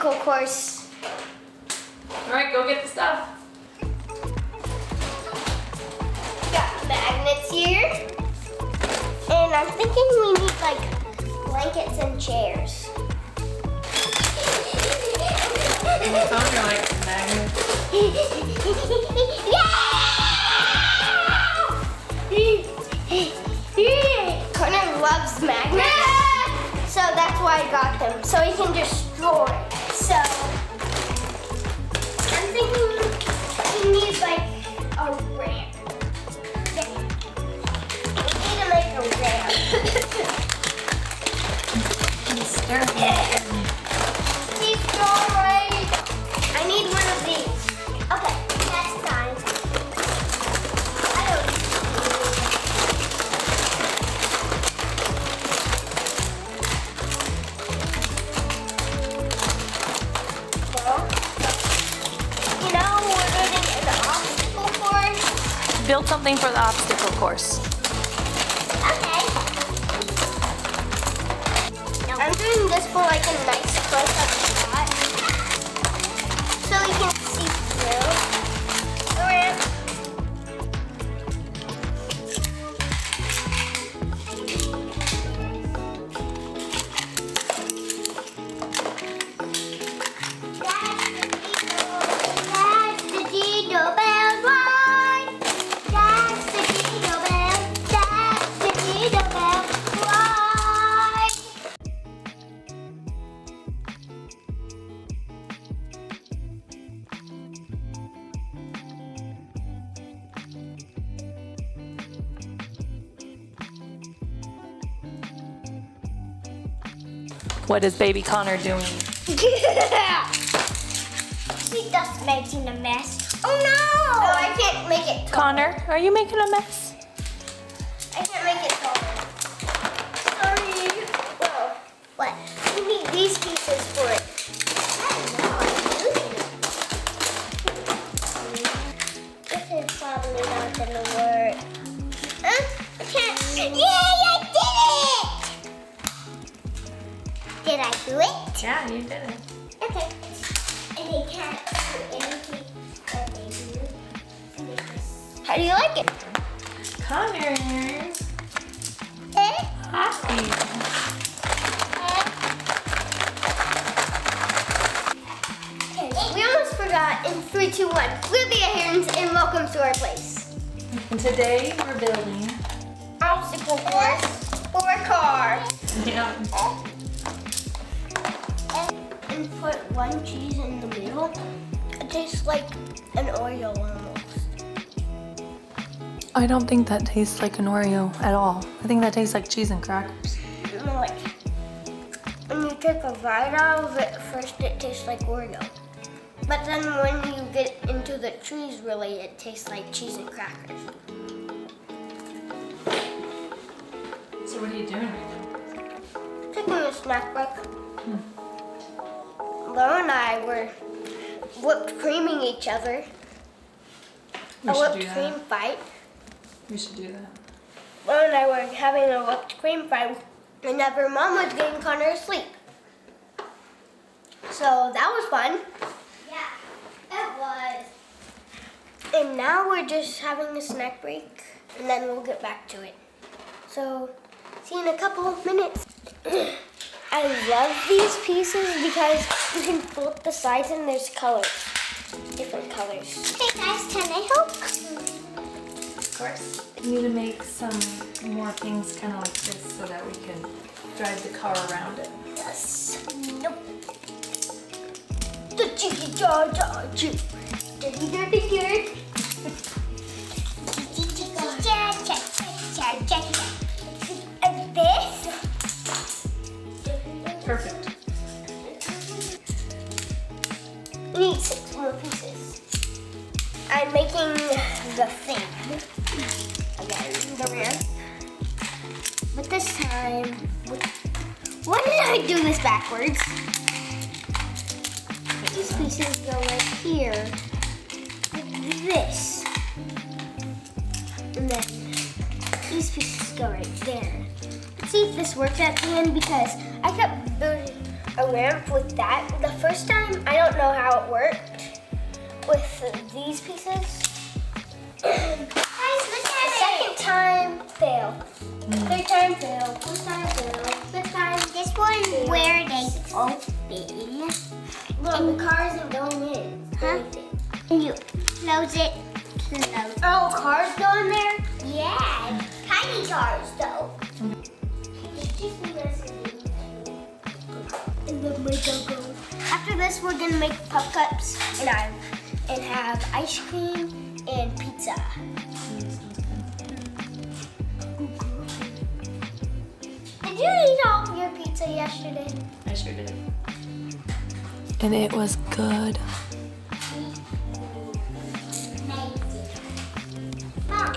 obstacle course. All right, go get the stuff. Got magnets here. And I'm thinking we need like blankets and chairs. On the phone, you're like, magnets. Connor loves magnets, so that's why I got them, so he can destroy. So I'm thinking he needs like a ramp. We need to make a ramp. He's stirring. He's alright. I need one of these. Okay, next time. I don't Well, you know, we're doing an obstacle course. Build something for the obstacle course. Okay. I'm doing this for like a nice close-up shot, so you can see through the ramp. That's the jingle bell ride. That's the jingle bell. That's the jingle bell ride. What is baby Connor doing? She just making a mess. Oh no! Oh, I can't make it tall. Connor, are you making a mess? I can't make it taller. Sorry. Well, what? We need these pieces for it. I don't know how to do it. This is probably not gonna work. I can't. Yay! I did it! Did I do it? Yeah, you did it. Okay. And they can't do anything that they do. How do you like it? Connor, Eh? happy. Okay, we almost forgot. In 3, 2, 1. We're the Aherns and welcome to our place. And today we're building. Obstacle course for a car. Yeah. And put one cheese in the middle. It tastes like an Oreo almost. I don't think that tastes like an Oreo at all. I think that tastes like cheese and crackers. And like, when you take a bite out of it, first it tastes like Oreo. But then when you get into the cheese, really, it tastes like cheese and crackers. So what are you doing right now? Taking a snack break. Lo and I were whipped creaming each other. We A should whipped do cream that. fight. We should do that. Lo and I were having a whipped cream fight whenever Mom was getting Connor asleep. So that was fun. Yeah, it was. And now we're just having a snack break, and then we'll get back to it. So, see you in a couple of minutes. I love these pieces because you can flip the sides and there's colors, different colors. Hey guys, can I help? Of course. We need to make some more things kind of like this so that we can drive the car around it. Yes. Nope. The jiggy jar jar jig. Jiggy jar jig. And this. Perfect. We need 6 more pieces. I'm making the thing. Again, the rear. But this time, why did I do this backwards? These pieces go right here, like this. And then these pieces go right there. Let's see if this works at the end because I kept a ramp with that. The first time, I don't know how it worked with these pieces. Guys, look at The second time, fail. Third time, fail. Fourth time, fail. Fifth time, This one fail. where they open. Look, the car isn't going in. Huh? And you close it. Close. Oh, cars go in there? Yeah. Tiny cars though. And then we go. After this, we're gonna make puff cups and have ice cream and pizza. Did you eat all of your pizza yesterday? I sure did. And it was good.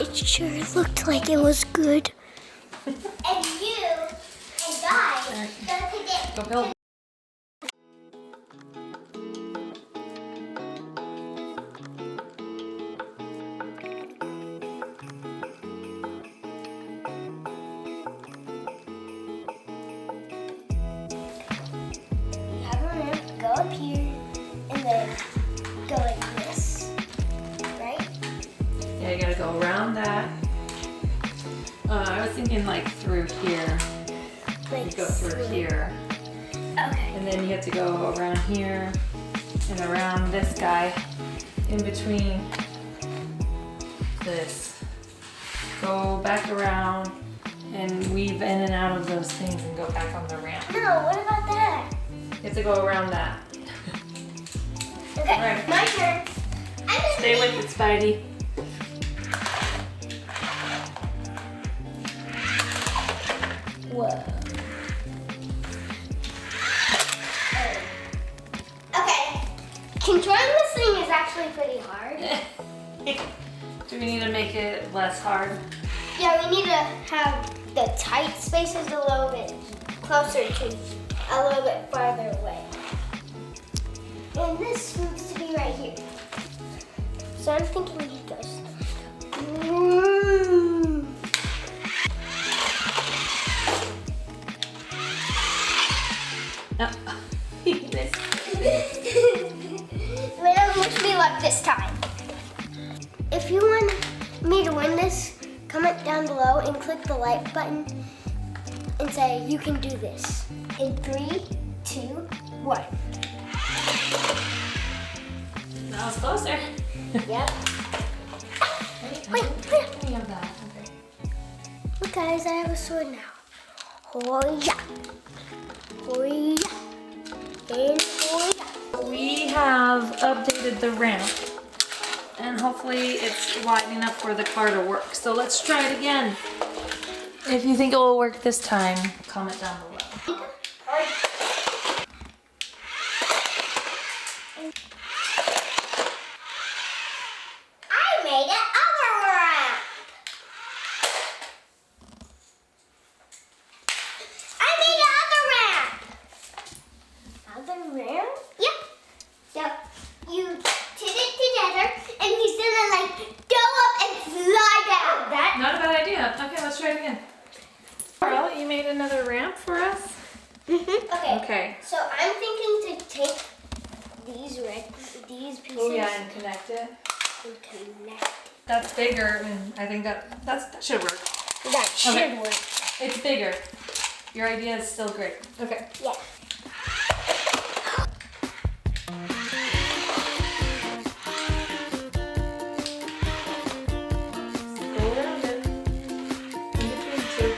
It sure looked like it was good. And you and guys, don't forget. Go build. You have a ramp, go up here, and then go like this, right? Yeah, you gotta go around that. I was thinking like through here. You Like go through here. Okay. And then you have to go around here and around this guy in between this. Go back around and weave in and out of those things and go back on the ramp. No, what about that? You have to go around that. Okay, Right. my turn. Stay with it, Spidey. Whoa. Okay. Controlling this thing is actually pretty hard. Do we need to make it less hard? Yeah, we need to have the tight spaces a little bit closer to a little bit farther away. And this needs to be right here. So I'm thinking he goes. He missed. But it wish me luck this time. If you want me to win this, comment down below and click the like button and say you can do this. In 3, 2, 1. That was closer. Yep. Wait. We have that. Okay. Look guys, I have a sword now. Hoya. Hoya. And hoya. We have updated the ramp and hopefully it's wide enough for the car to work. So let's try it again. If you think it will work this time, comment down below. I made an other ramp. I made another ramp. Another ramp? Yep. So you did it together, and he's gonna like go up and fly down. That Not a bad idea. Okay, let's try it again. Carl, you made another ramp for us? Okay. Okay. So I'm thinking to take these pieces Oh yeah, and connect it. and connect. That's bigger and I think that should work. That should Okay. work. It's bigger. Your idea is still great. Okay. Yeah. Go around it. In between two.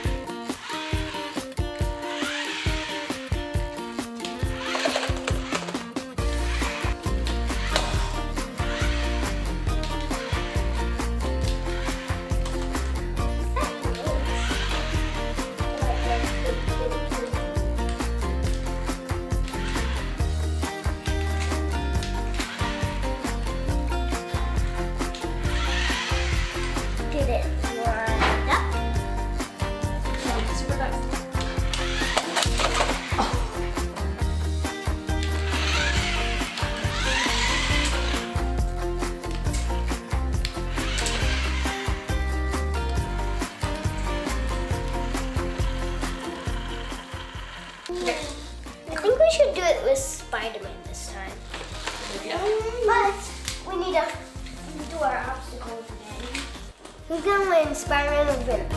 when Spider-Man was Venom.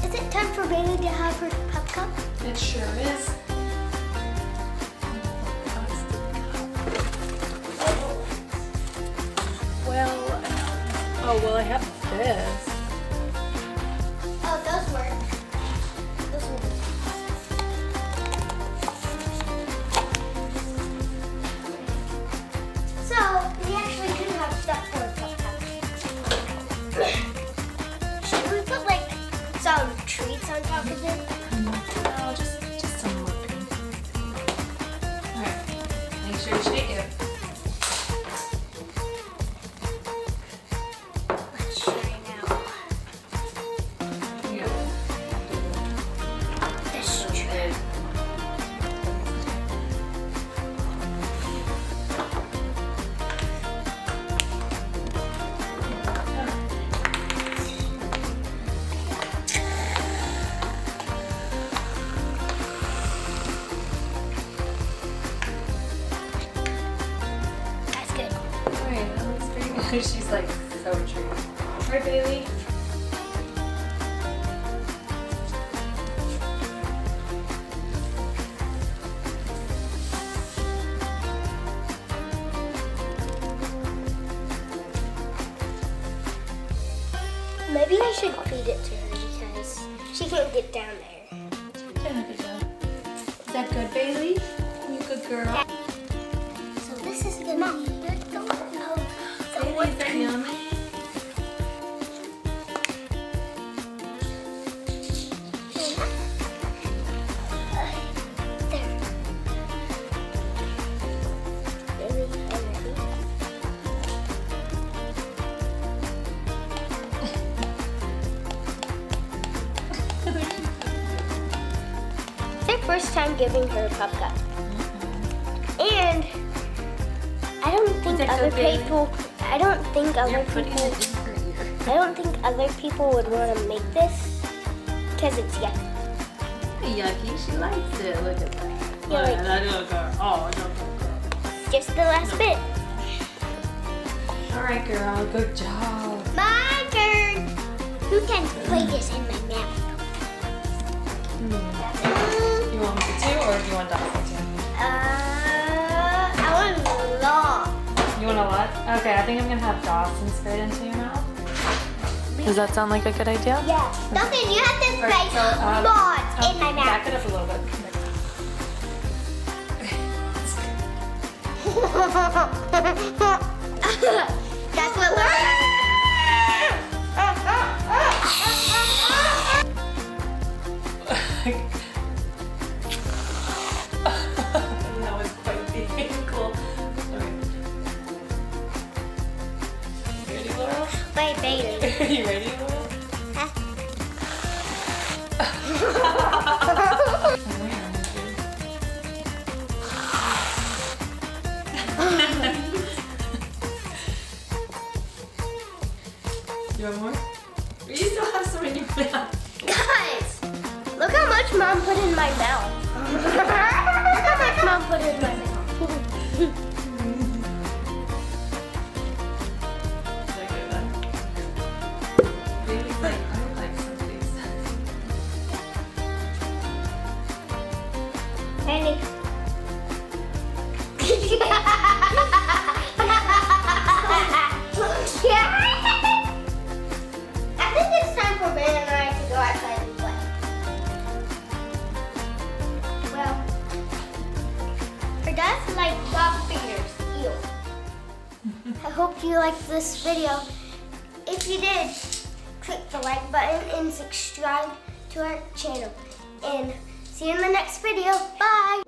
Is it time for Bailey to have her pup cup? It sure is. Well, I have this. Oh, those work. Those work. So, we actually do have stuff for a pup cup. Should we put like some treats on top of it? No, just some whipping. Alright, make sure you shake it. Let's try now. Yeah. This is true. That's good. Alright, that looks pretty good. She's like so true. Alright, Bailey. Maybe I should feed it to her because she can't get down there. Is that good, Bailey? You good girl? So this is gonna be the Bailey, is that yummy? It's their first time giving her a pup cup. And I don't think that other good, Bailey? people I don't think other You're putting people it in her ear. I don't think other people would want to make this because it's yucky. Yucky, she likes it. Look at that. Yeah, Look like- at that little girl. Oh, no, girl. Just the last bit. All right, girl. Good job. My turn. Who can play this in my mouth? You want me to, or do you want Dawson to? I want a lot. You want a lot? Okay, I think I'm gonna have Dawson spit into your mouth. Does that sound like a good idea? Yeah. Dawson, you have to All right, spray so, lots in my mouth. Back it up a little bit. That's what we're That was quite painful. Okay. You ready, Laura? Wait, Bailey. Are you ready, Laura? You want more? You still have some in your mouth. Guys, look how much Mom put in my mouth. Look how much Mom put in my mouth. Is that good then? Baby's like, I would like some of these. Bailey. I think it's time for Ben and I to go outside and play. Well, her dad's like dog fingers. Ew. I hope you liked this video. If you did, click the like button and subscribe to our channel. And see you in the next video. Bye.